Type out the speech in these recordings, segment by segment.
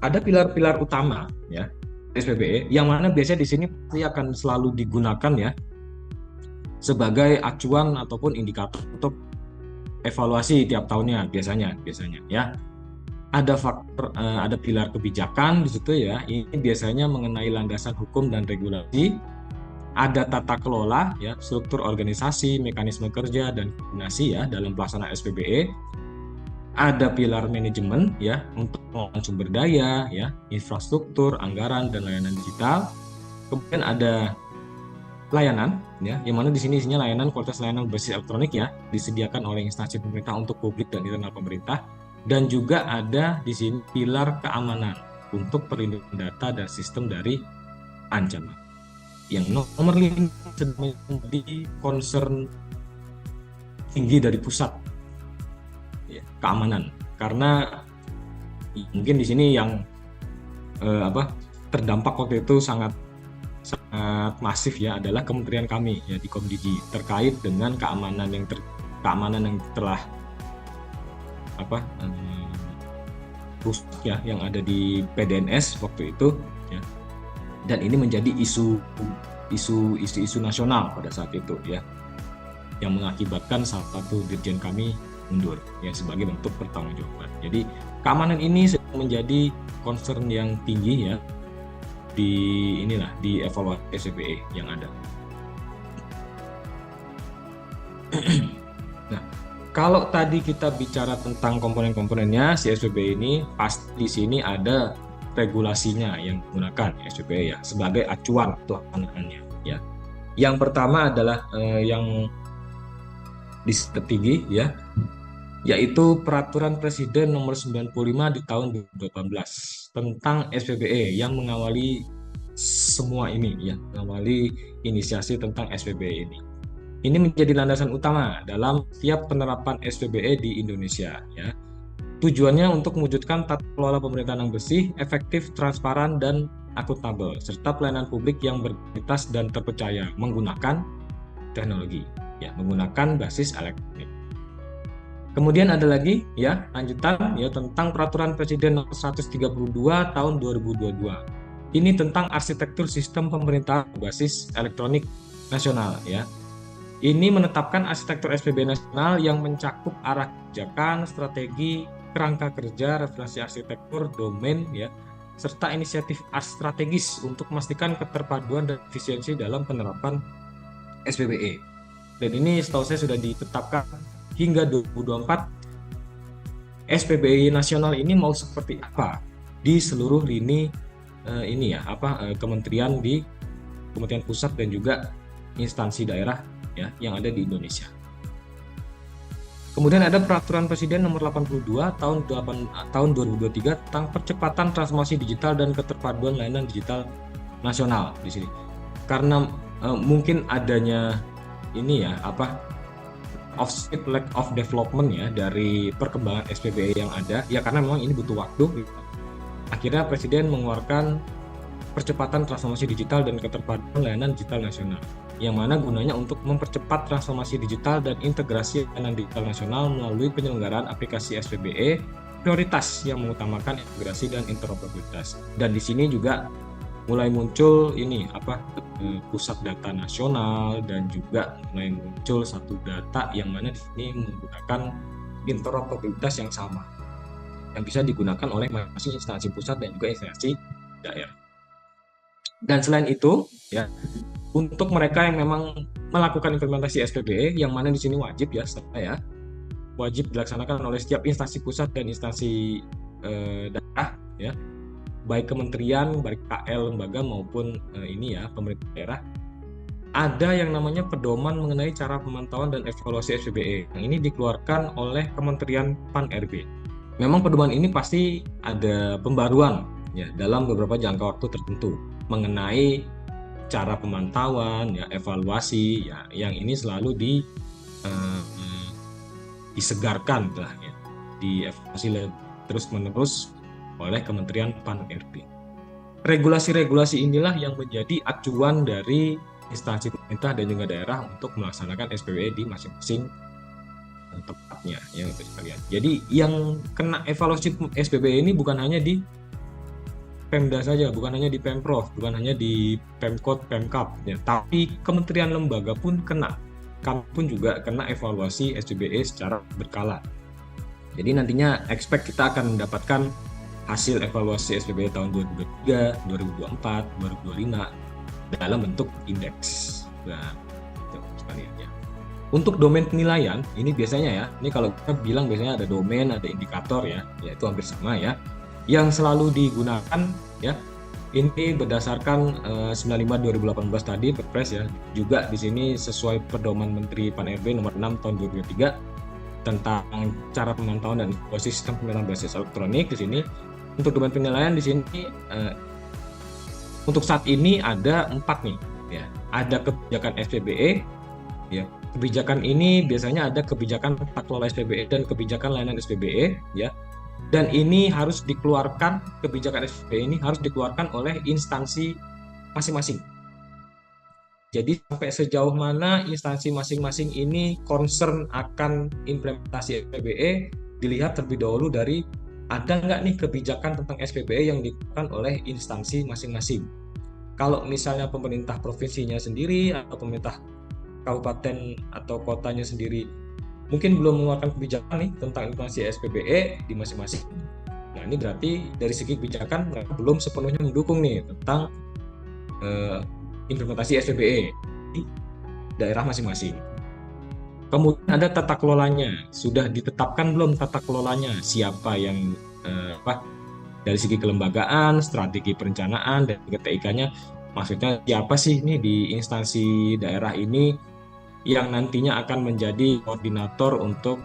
ada pilar-pilar utama ya SPBE yang mana biasanya di sini pasti akan selalu digunakan ya sebagai acuan ataupun indikator untuk evaluasi tiap tahunnya biasanya ya. Ada faktor ada pilar kebijakan di situ ya. Ini biasanya mengenai landasan hukum dan regulasi. Ada tata kelola ya, struktur organisasi, mekanisme kerja dan koordinasi ya dalam pelaksanaan SPBE. Ada pilar manajemen ya untuk pengelolaan sumber daya ya, infrastruktur, anggaran dan layanan digital. Kemudian ada layanan ya, yang mana di sini isinya layanan kualitas layanan berbasis elektronik ya, disediakan oleh instansi pemerintah untuk publik dan internal pemerintah. Dan juga ada di sini pilar keamanan untuk perlindungan data dan sistem dari ancaman. Yang nomor 5 sedang menjadi concern tinggi dari pusat ya, keamanan, karena mungkin di sini yang terdampak waktu itu sangat masif ya adalah kementerian kami ya di Komdigi terkait dengan keamanan yang telah rusak ya yang ada di PDNS waktu itu ya. Dan ini menjadi isu nasional pada saat itu ya, yang mengakibatkan salah satu dirjen kami mundur ya sebagai bentuk pertanggungjawaban. Jadi keamanan ini menjadi concern yang tinggi ya di evaluasi SPBE yang ada. Nah, kalau tadi kita bicara tentang komponen-komponennya si SPBE ini, pasti di sini ada regulasinya yang menggunakan SPBE ya sebagai acuan pelaksanaannya ya. Yang pertama adalah yang tertinggi ya, yaitu Peraturan Presiden Nomor 95 di tahun 2018 tentang SPBE yang mengawali semua ini ya, mengawali inisiasi tentang SPBE ini. Ini menjadi landasan utama dalam setiap penerapan SPBE di Indonesia ya. Tujuannya untuk mewujudkan tata kelola pemerintahan yang bersih, efektif, transparan, dan akuntabel, serta pelayanan publik yang berkualitas dan terpercaya menggunakan teknologi ya, menggunakan basis elektronik. Kemudian ada lagi ya lanjutan ya tentang Peraturan Presiden Nomor 132 tahun 2022. Ini tentang arsitektur sistem pemerintahan berbasis elektronik nasional ya. Ini menetapkan arsitektur SPBE nasional yang mencakup arah kebijakan, strategi, kerangka kerja, referensi arsitektur, domain ya, serta inisiatif strategis untuk memastikan keterpaduan dan efisiensi dalam penerapan SPBE. Dan ini setahu saya sudah ditetapkan hingga 2024 SPBE nasional ini mau seperti apa di seluruh lini kementerian di Kementerian Pusat dan juga instansi daerah ya yang ada di Indonesia. Kemudian ada Peraturan Presiden Nomor 82 tahun 2023 tentang percepatan transformasi digital dan keterpaduan layanan digital nasional di sini. Karena mungkin adanya lack of development ya dari perkembangan SPBE yang ada ya, karena memang ini butuh waktu. Akhirnya Presiden mengeluarkan percepatan transformasi digital dan keterpaduan layanan digital nasional, yang mana gunanya untuk mempercepat transformasi digital dan integrasi layanan digital nasional melalui penyelenggaraan aplikasi SPBE prioritas yang mengutamakan integrasi dan interoperabilitas. Dan di sini juga mulai muncul pusat data nasional, dan juga mulai muncul satu data yang mana di sini menggunakan interoperabilitas yang sama yang bisa digunakan oleh masing-masing instansi pusat dan juga instansi daerah. Dan selain itu ya, untuk mereka yang memang melakukan implementasi SPBE yang mana di sini wajib wajib dilaksanakan oleh setiap instansi pusat dan instansi daerah ya, baik kementerian, baik KL, lembaga maupun pemerintah daerah. Ada yang namanya pedoman mengenai cara pemantauan dan evaluasi SPBE. Yang ini dikeluarkan oleh Kementerian Pan-RB. Memang pedoman ini pasti ada pembaruan ya dalam beberapa jangka waktu tertentu mengenai cara pemantauan ya, evaluasi ya, yang ini selalu disegarkan lah ya, dievaluasi terus-menerus oleh Kementerian Pan-RB. Regulasi-regulasi inilah yang menjadi acuan dari instansi pemerintah dan juga daerah untuk melaksanakan SPBE di masing-masing tempatnya ya sekalian. Jadi yang kena evaluasi SPBE ini bukan hanya di Pemda saja, bukan hanya di Pemprov, bukan hanya di Pemkot, Pemkap, ya, tapi kementerian lembaga pun kena. Kami pun juga kena evaluasi SPBE secara berkala. Jadi nantinya expect kita akan mendapatkan hasil evaluasi SPBE tahun 2023, 2024, 2025 dalam bentuk indeks. Nah, itu sekalian ya. Untuk domain penilaian, ini biasanya ya, ini kalau kita bilang biasanya ada domain, ada indikator ya, itu hampir sama ya. Yang selalu digunakan ya, ini berdasarkan 95/2018 tadi Perpres ya, juga di sini sesuai pedoman Menteri Pan-RB nomor 6 tahun 2023 tentang cara pemantauan dan evaluasi sistem pemilihan berbasis elektronik. Di sini untuk domain penilaian di sini untuk saat ini ada 4 nih ya. Ada kebijakan SPBE ya. Kebijakan ini biasanya ada kebijakan tata kelola SPBE dan kebijakan layanan SPBE ya. Dan ini harus dikeluarkan, kebijakan SPBE ini harus dikeluarkan oleh instansi masing-masing. Jadi sampai sejauh mana instansi masing-masing ini concern akan implementasi SPBE dilihat terlebih dahulu dari ada nggak nih kebijakan tentang SPBE yang dikeluarkan oleh instansi masing-masing. Kalau misalnya pemerintah provinsinya sendiri atau pemerintah kabupaten atau kotanya sendiri mungkin belum mengeluarkan kebijakan nih tentang implementasi SPBE di masing-masing. Nah ini berarti dari segi kebijakan mereka belum sepenuhnya mendukung nih tentang implementasi SPBE di daerah masing-masing. Kemudian ada tata kelolanya, sudah ditetapkan belum tata kelolanya, siapa yang dari segi kelembagaan, strategi perencanaan dan TIK-nya, maksudnya siapa sih ini di instansi daerah ini yang nantinya akan menjadi koordinator untuk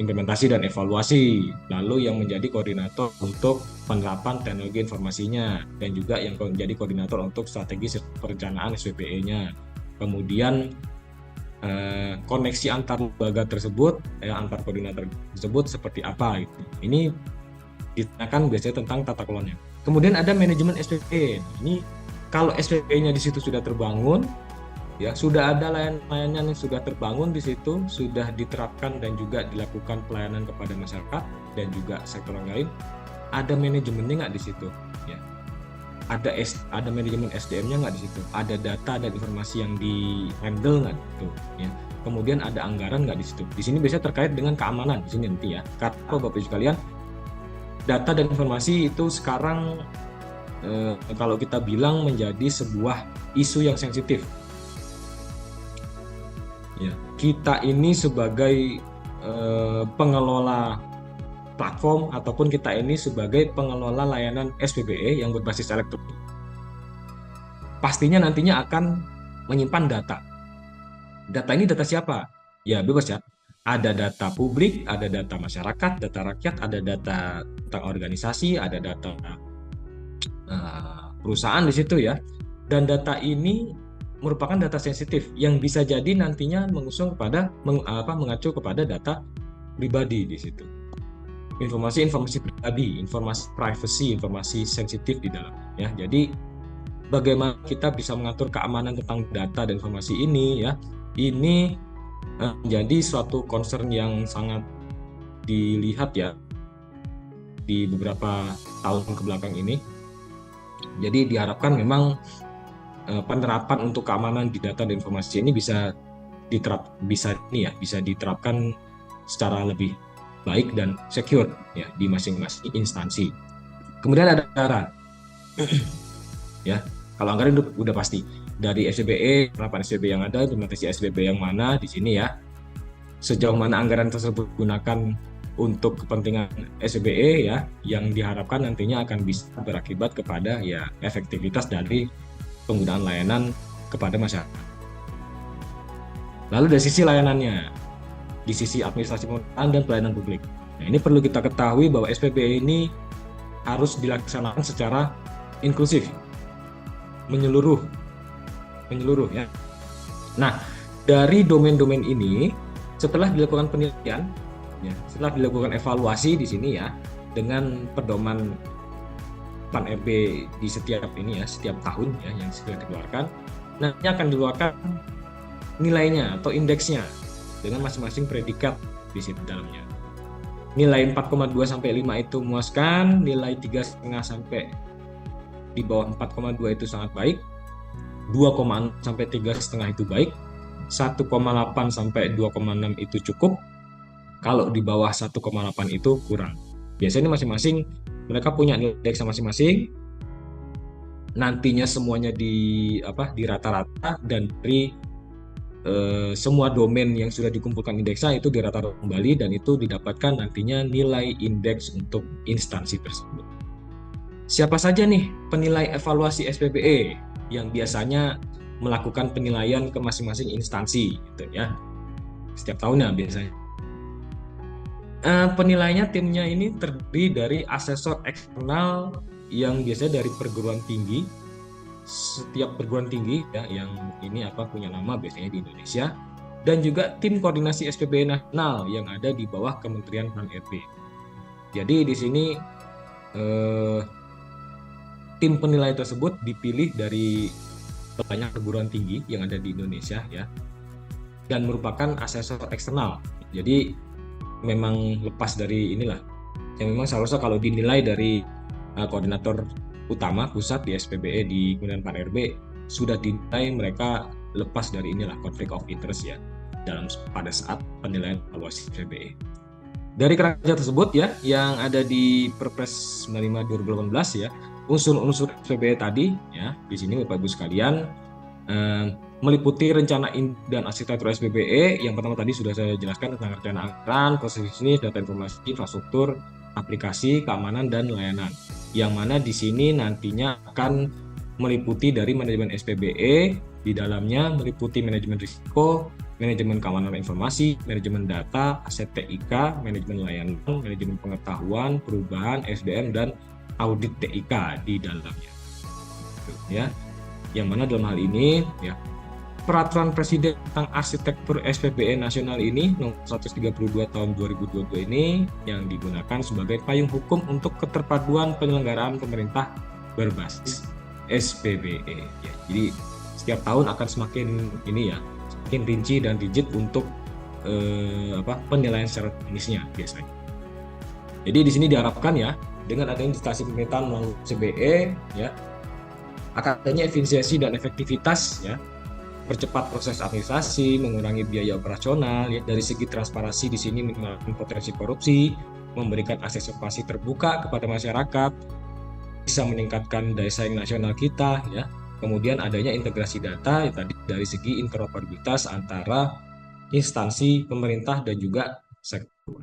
implementasi dan evaluasi, lalu yang menjadi koordinator untuk penerapan teknologi informasinya, dan juga yang menjadi koordinator untuk strategi perencanaan SPBE-nya. Kemudian koneksi antar lembaga tersebut, antar koordinator tersebut seperti apa gitu. Ini ditanyakan biasanya tentang tata kelolanya. Kemudian ada manajemen SPBE. Ini kalau SPBE-nya di situ sudah terbangun, ya sudah ada layanan yang sudah terbangun di situ, sudah diterapkan dan juga dilakukan pelayanan kepada masyarakat dan juga sektor lain, ada manajemennya nggak di situ, ya. Ada manajemen SDM-nya nggak di situ, ada data dan informasi yang di handle nggak gitu, ya. Kemudian ada anggaran nggak di situ. Di sini biasanya terkait dengan keamanan di sini nanti ya. Karena Bapak Ibu sekalian, data dan informasi itu sekarang kalau kita bilang menjadi sebuah isu yang sensitif. Ya, kita ini sebagai pengelola platform ataupun kita ini sebagai pengelola layanan SPBE yang berbasis elektronik, pastinya nantinya akan menyimpan data. Data ini data siapa? Ya bebas ya. Ada data publik, ada data masyarakat, data rakyat, ada data tentang organisasi, ada data perusahaan di situ ya. Dan data ini merupakan data sensitif yang bisa jadi nantinya mengacu kepada data pribadi di situ. Informasi pribadi, informasi privacy, informasi sensitif di dalam ya. Jadi bagaimana kita bisa mengatur keamanan tentang data dan informasi ini ya. Ini menjadi suatu concern yang sangat dilihat ya di beberapa tahun kebelakang ini. Jadi diharapkan memang penerapan untuk keamanan di data dan informasi ini bisa diterapkan secara lebih baik dan secure ya di masing-masing instansi. Kemudian ada anggaran. Ya, kalau anggaran udah pasti dari SPBE, penerapan SPBE yang ada, implementasi SPBE yang mana di sini ya. Sejauh mana anggaran tersebut digunakan untuk kepentingan SPBE ya, yang diharapkan nantinya akan bisa berakibat kepada ya efektivitas dari penggunaan layanan kepada masyarakat. Lalu dari sisi layanannya, di sisi administrasi pemerintahan dan pelayanan publik. Nah, ini perlu kita ketahui bahwa SPBE ini harus dilaksanakan secara inklusif, menyeluruh ya. Nah, dari domain-domain ini setelah dilakukan penelitian, ya, setelah dilakukan evaluasi di sini ya, dengan pedoman Pan-RB di setiap tahun ya yang segera dikeluarkan, nanti akan dikeluarkan nilainya atau indeksnya dengan masing-masing predikat di situ dalamnya. Nilai 4,2 sampai 5 itu memuaskan, nilai 3,5 sampai di bawah 4,2 itu sangat baik, 2,6 sampai 3,5 itu baik, 1,8 sampai 2,6 itu cukup, kalau di bawah 1,8 itu kurang. Biasanya masing-masing mereka punya indeks masing-masing, nantinya semuanya di rata-rata, dan dari semua domain yang sudah dikumpulkan indeksnya itu dirata kembali, dan itu didapatkan nantinya nilai indeks untuk instansi tersebut. Siapa saja nih penilai evaluasi SPBE yang biasanya melakukan penilaian ke masing-masing instansi gitu ya, setiap tahunnya biasanya. Penilainya timnya ini terdiri dari asesor eksternal yang biasanya dari perguruan tinggi. Setiap perguruan tinggi ya yang ini punya nama biasanya di Indonesia, dan juga tim koordinasi SPBE nasional yang ada di bawah Kementerian PAN-RB. Jadi di sini tim penilai tersebut dipilih dari banyak perguruan tinggi yang ada di Indonesia ya, dan merupakan asesor eksternal. Jadi memang lepas dari inilah yang memang seharusnya kalau dinilai dari koordinator utama pusat di SPBE di Kementerian PAN-RB sudah dinilai mereka lepas dari inilah konflik of interest ya pada saat penilaian evaluasi SPBE. Dari kerangka tersebut ya yang ada di Perpres 95 2018 ya, unsur-unsur SPBE tadi ya di sini Bapak Ibu sekalian meliputi rencana dan arsitektur SPBE. Yang pertama tadi sudah saya jelaskan tentang rencana anggaran, proses bisnis, data informasi, infrastruktur, aplikasi, keamanan, dan layanan. Yang mana di sini nantinya akan meliputi dari manajemen SPBE, di dalamnya meliputi manajemen risiko, manajemen keamanan informasi, manajemen data, aset TIK, manajemen layanan, manajemen pengetahuan, perubahan, SDM, dan audit TIK di dalamnya. Ya, yang mana dalam hal ini ya Peraturan Presiden tentang Arsitektur SPBE Nasional ini nomor 132 tahun 2022 ini yang digunakan sebagai payung hukum untuk keterpaduan penyelenggaraan pemerintah berbasis SPBE. Ya, jadi setiap tahun akan semakin semakin rinci dan rigid untuk penilaian secara teknisnya biasanya. Jadi di sini diharapkan ya dengan adanya instansi pemerintahan melalui SPBE ya akan adanya efisiensi dan efektivitas ya, percepat proses administrasi, mengurangi biaya operasional, ya, dari segi transparansi di sini minimalkan potensi korupsi, memberikan akses terbuka kepada masyarakat, bisa meningkatkan daya saing nasional kita, ya. Kemudian adanya integrasi data ya, tadi dari segi interoperabilitas antara instansi pemerintah dan juga sektor.